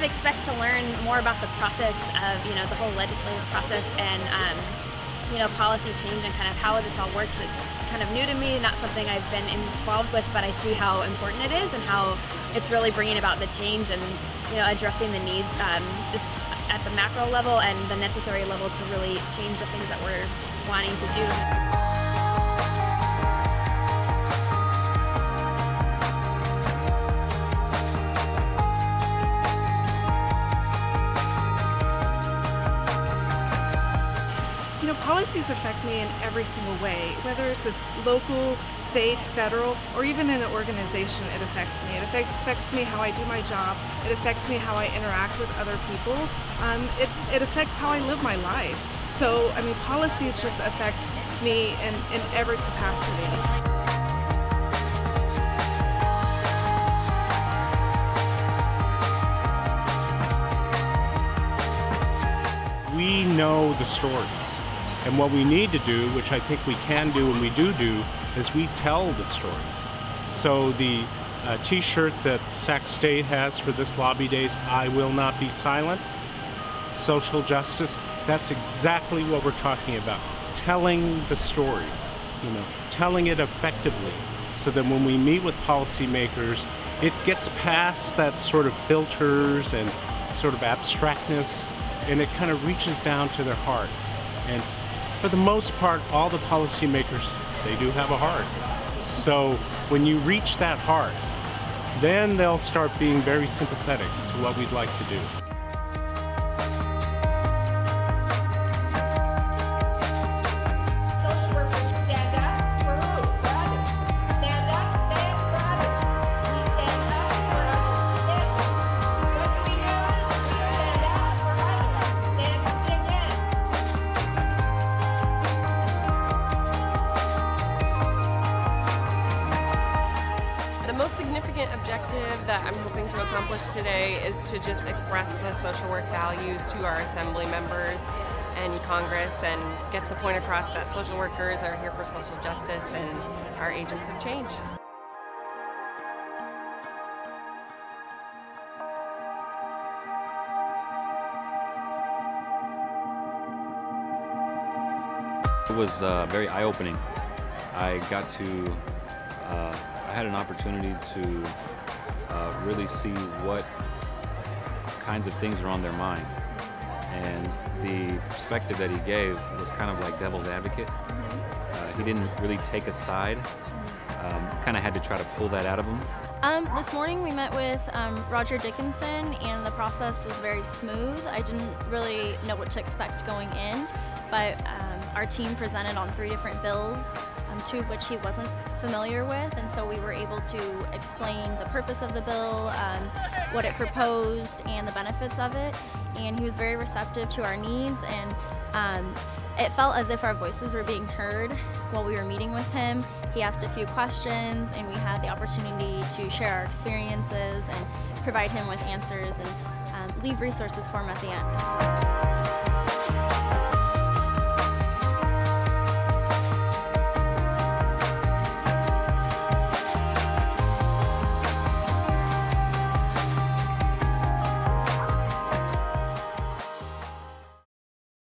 of expect to learn more about the process of, the whole legislative process and, policy change and kind of how this all works. It's kind of new to me, not something I've been involved with, but I see how important it is and how it's really bringing about the change and, addressing the needs just at the macro level and the necessary level to really change the things that we're wanting to do. Policies affect me in every single way, whether it's a local, state, federal, or even in an organization. It affects me. It affects me how I do my job. It affects me how I interact with other people. It affects how I live my life. So, policies just affect me in every capacity. We know the stories, and what we need to do, which I think we can do and we do, is we tell the stories. So the t-shirt that Sac State has for this lobby days, "I will not be silent," social justice, that's exactly what we're talking about. Telling the story, telling it effectively, so that when we meet with policymakers, it gets past that sort of filters and sort of abstractness, and it kind of reaches down to their heart. And for the most part, all the policymakers, they do have a heart. So when you reach that heart, then they'll start being very sympathetic to what we'd like to do. The most significant objective that I'm hoping to accomplish today is to just express the social work values to our assembly members and Congress and get the point across that social workers are here for social justice and are agents of change. It was very eye-opening. I had an opportunity to really see what kinds of things are on their mind. And the perspective that he gave was kind of like devil's advocate. He didn't really take a side. Kind of had to try to pull that out of him. This morning we met with Roger Dickinson, and the process was very smooth. I didn't really know what to expect going in, but our team presented on 3 different bills, 2 of which he wasn't familiar with, and so we were able to explain the purpose of the bill, what it proposed, and the benefits of it. And he was very receptive to our needs, and it felt as if our voices were being heard while we were meeting with him. He asked a few questions, and we had the opportunity to share our experiences and provide him with answers and leave resources for him at the end.